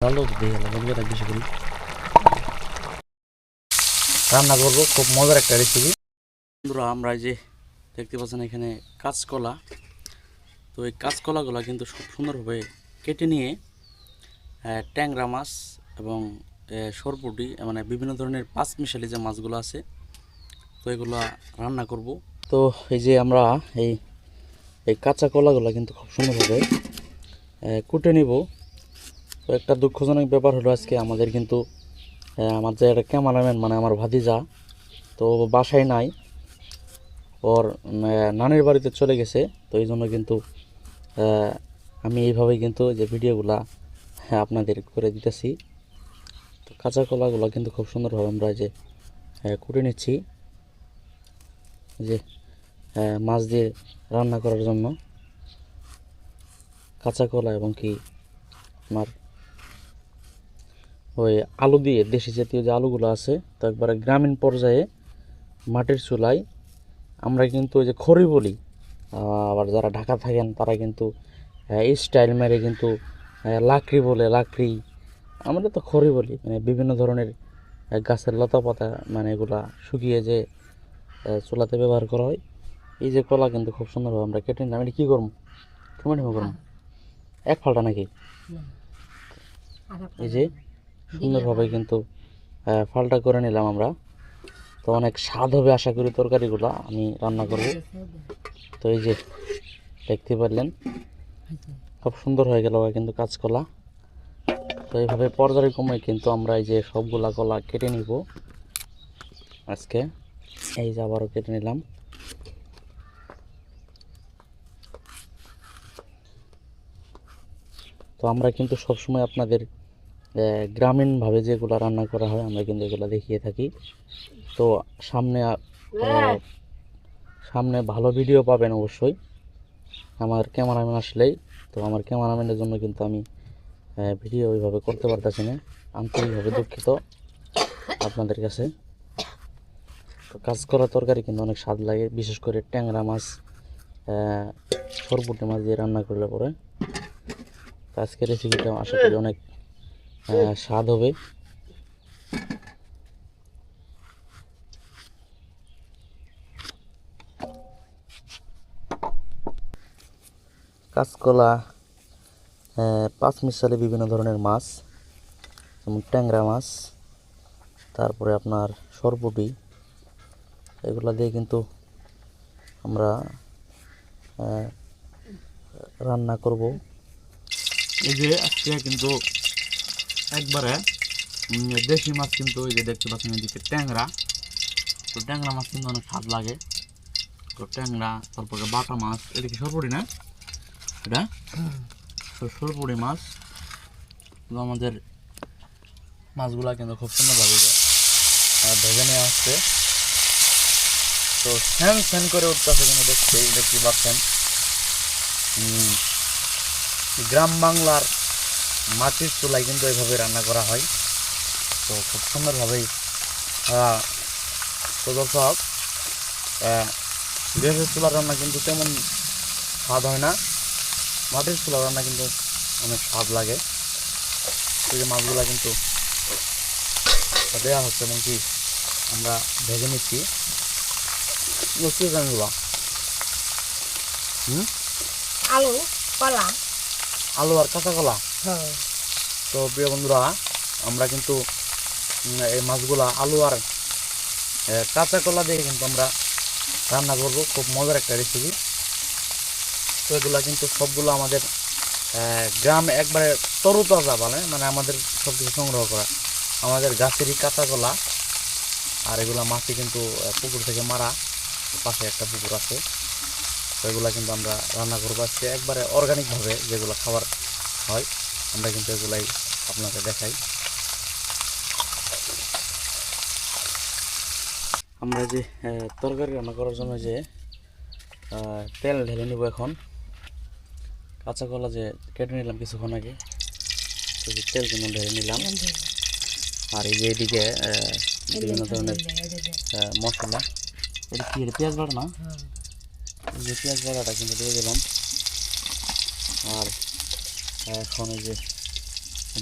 ভালো দিয়ে বন্ধুরা বেশি করি রান্না করবো, খুব মজার একটা রেসিপি। বন্ধুরা আমরা যে দেখতে পাচ্ছেন এখানে কাঁচকলা, তো এই কাঁচকলাগুলো কিন্তু খুব সুন্দরভাবে কেটে নিয়ে ট্যাংরা মাছ এবং সরপুঁটি মানে বিভিন্ন ধরনের পাঁচ মিশালি যে মাছগুলো আছে, তো এগুলো রান্না করব। তো এই যে আমরা এই এই কাঁচা কলাগুলো কিন্তু খুব সুন্দরভাবে কুটে নিব। তো একটা দুঃখজনক ব্যাপার হলো আজকে আমাদের কিন্তু আমার যে একটা ক্যামেরাম্যান মানে আমার ভাতিজা, তো বাসায় নাই, ওর নানির বাড়িতে চলে গেছে। তো এই জন্য কিন্তু আমি এইভাবেই কিন্তু যে ভিডিওগুলা আপনাদের করে দিতেছি। তো কাঁচা কলাগুলো কিন্তু খুব সুন্দরভাবে আমরা যে কুটে নিচ্ছি, যে মাছ দিয়ে রান্না করার জন্য কাঁচা কলা এবং কি আমার ওই আলু দিয়ে দেশি জাতীয় যে আলুগুলো আছে, তো একবারে গ্রামীণ পর্যায়ে মাটির চুলায় আমরা কিন্তু ওই যে খড়ি বলি, আবার যারা ঢাকা থাকেন তারা কিন্তু স্টাইল মেরে কিন্তু লাকড়ি বলে, লাকড়ি আমরা তো খড়ি বলি। মানে বিভিন্ন ধরনের গাছের লতা পাতা মানে এগুলা শুকিয়ে যে চুলাতে ব্যবহার করা হয়। এই যে কলা কিন্তু খুব সুন্দরভাবে আমরা কেটে নিলাম। এটা কী করবো, টমেটো করবো এক ফালটা নাকি? এই যে সুন্দরভাবে কিন্তু ফালটা করে নিলাম আমরা। তো অনেক স্বাদ হবে আশা করি তরকারিগুলো আমি রান্না করব। তো এই যে দেখতে পারলেন খুব সুন্দর হয়ে গেল কিন্তু কাঁচকলা। তো এইভাবে পর্যায়ক্রমে কিন্তু আমরা এই যে সবগুলা কলা কেটে নিব আজকে। এই যে আবারও কেটে নিলাম। তো আমরা কিন্তু সবসময় আপনাদের গ্রামীণভাবে যেগুলো রান্না করা হয় আমরা কিন্তু এগুলো দেখিয়ে থাকি। তো সামনে সামনে ভালো ভিডিও পাবেন অবশ্যই আমার ক্যামেরাম্যান আসলেই। তো আমার ক্যামেরাম্যানের জন্য কিন্তু আমি ভিডিও ওইভাবে করতে পারতেছি না, আন্তরিকভাবে দুঃখিত আপনাদের কাছে। তো কাজ করা তরকারি কিন্তু অনেক স্বাদ লাগে, বিশেষ করে ট্যাংরা মাছ, সরপুঁটি মাছ দিয়ে রান্না করলে পরে। তো আজকের রেসিপিটা আশা করি অনেক স্বাদ হবে। কাঁচকলা, পাঁচ মিশালি বিভিন্ন ধরনের মাছ, যেমন ট্যাংরা মাছ, তারপরে আপনার সরপুঁটি, এগুলো দিয়ে কিন্তু আমরা রান্না করব। এই যে আজকে কিন্তু একবারে দেশি মাছ কিন্তু এই যে দেখতে পাচ্ছেন এদিকে ট্যাংরা। তো ট্যাংরা মাছ কিন্তু অনেক স্বাদ লাগে। তো ট্যাংরা, তারপরে বাটা মাছ, এদিকে সরপুঁটি না, এটা তো সরপুঁটি মাছ। তো আমাদের মাছগুলা কিন্তু খুব সুন্দরভাবে ভেজে নেওয়া হচ্ছে। তো স্যান স্যান করে উঠতেছে কিন্তু দেখতে পাচ্ছেন। গ্রাম বাংলার মাটির চুলায় কিন্তু এইভাবে রান্না করা হয়। তো খুব সুন্দরভাবেই তো দর্শক, গ্যাসের চুলার রান্না কিন্তু তেমন স্বাদ হয় না, মাটির চুলার রান্না কিন্তু অনেক স্বাদ লাগে। এই যে মাছগুলা কিন্তু দেওয়া হচ্ছে এবং কি আমরা ভেজে নিচ্ছি। আলু, কলা, আলু আর কাঁচা কলা। তো প্রিয় বন্ধুরা, আমরা কিন্তু এই মাছগুলা আলু আর কাঁচা কলা দিয়ে কিন্তু আমরা রান্না করব, খুব মজার একটা রেসিপি। তো এগুলা কিন্তু সবগুলো আমাদের গ্রাম একবারে তরুতাজা মানে আমাদের সব কিছু সংগ্রহ করা, আমাদের গাছেরই কাঁচা কলা। আর এগুলা মাছই কিন্তু পুকুর থেকে মারা, পাশে একটা পুকুর আছে। তো এগুলা কিন্তু আমরা রান্না করবো আজকে একবারে অর্গানিকভাবে, যেগুলো খাবার হয় আমরা কিন্তু এগুলাই আপনাকে দেখাই। আমরা যে তরকারি রান্না করার জন্য যে তেল ঢেলে নিব এখন। কাঁচা কলা যে কেটে নিলাম কিছুক্ষণ আগে, তো তেল কিন্তু ঢেলে নিলাম। আর এই যে এদিকে বিভিন্ন ধরনের মশলা, এটা কি পেঁয়াজ বাটা না, এই যে পেঁয়াজ বাটাটা কিন্তু দিয়ে দিলাম। আর এখন এই যে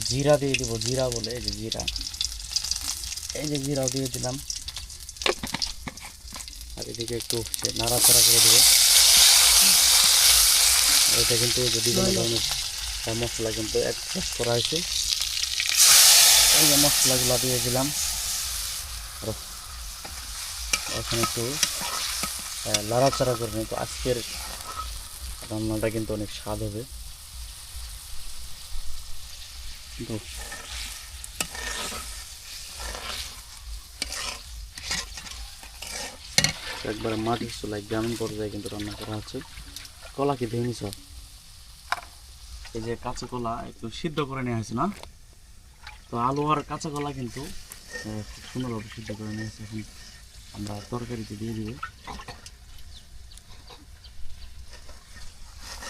জিরা দিয়ে দিব, জিরা বলে এই যে জিরা, এই যে জিরাও দিয়ে দিলাম। আর এদিকে একটু নাড়াচাড়া করে দেবো। আর এটা কিন্তু যে বিভিন্ন ধরনের মশলা কিন্তু এক করা হয়েছে। এই যে মশলাগুলো দিয়ে দিলাম। আর এখন একটু নাড়াচাড়া করে নিই। তো আজকের রান্নাটা কিন্তু অনেক স্বাদ হবে। কিন্তু একবারে মাটির চুলায় গ্রামীণ পর্যায়ে কিন্তু রান্না করা হচ্ছে। কলা কি ধুয়ে নিছ? এই যে কাঁচা কলা একটু সিদ্ধ করে নেওয়া হয়েছে না? তো আলু আর কাঁচা কলা কিন্তু খুব সুন্দরভাবে সিদ্ধ করে নিয়ে হয়েছে। এখন আমরা তরকারিতে দিয়ে দিব।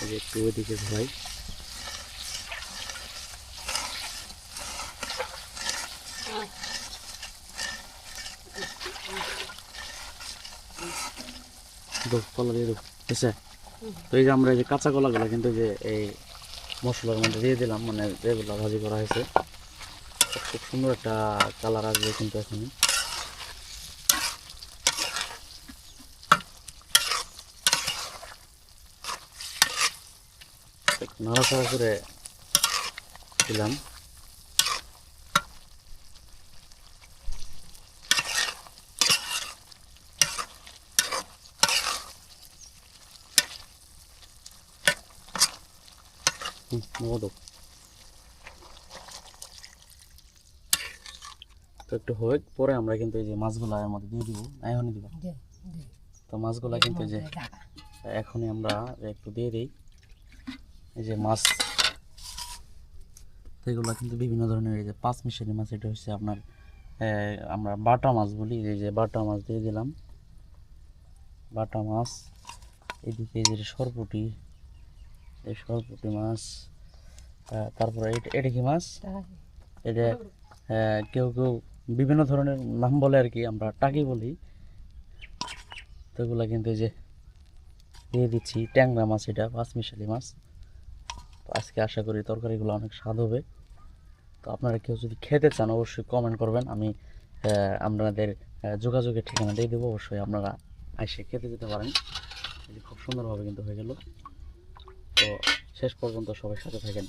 এই যে একটু ওইদিকে ঘোরাই। কলা দিয়ে দেবো, ঠিক আছে? তো এই যে আমরা এই যে কাঁচা কলাগুলো কিন্তু যে এই মশলার মধ্যে দিয়ে দিলাম, মানে যেগুলো ভাজি করা হয়েছে। খুব সুন্দর একটা কালার আসবে কিন্তু এখন। একটু নাড়াচাড়া করে দিলাম। তো একটু হোক, পরে আমরা কিন্তু এই যে মাছগুলো এর মধ্যে দিয়ে দিব। এখনই দিব। তো মাছগুলো কিন্তু এই যে এখনই আমরা একটু দিয়ে দিই। এই যে মাছ, এগুলো কিন্তু বিভিন্ন ধরনের, এই যে পাঁচ মিশালি মাছ, এটা হচ্ছে আপনার আমরা বাটা মাছ বলি। এই যে বাটা মাছ দিয়ে দিলাম, বাটা মাছ। এদিকে এই যে সরপুঁটি, এই সরপুঁটি মাছ। তারপরে এটা কি মাছ? এটা কেউ কেউ বিভিন্ন ধরনের নাম বলে আর কি, আমরা টাকি বলি। তো এগুলো কিন্তু এই যে দিয়ে দিচ্ছি। ট্যাংরা মাছ, এটা পাঁচ মিশালি মাছ। তো আজকে আশা করি তরকারিগুলো অনেক স্বাদ হবে। তো আপনারা কেউ যদি খেতে চান অবশ্যই কমেন্ট করবেন, আমি আপনাদের যোগাযোগের ঠিকানা দিয়ে দেবো। অবশ্যই আপনারা এসে খেতে যেতে পারেন। খুব সুন্দরভাবে কিন্তু হয়ে গেল। তো শেষ পর্যন্ত সবাই সাথে থাকেন।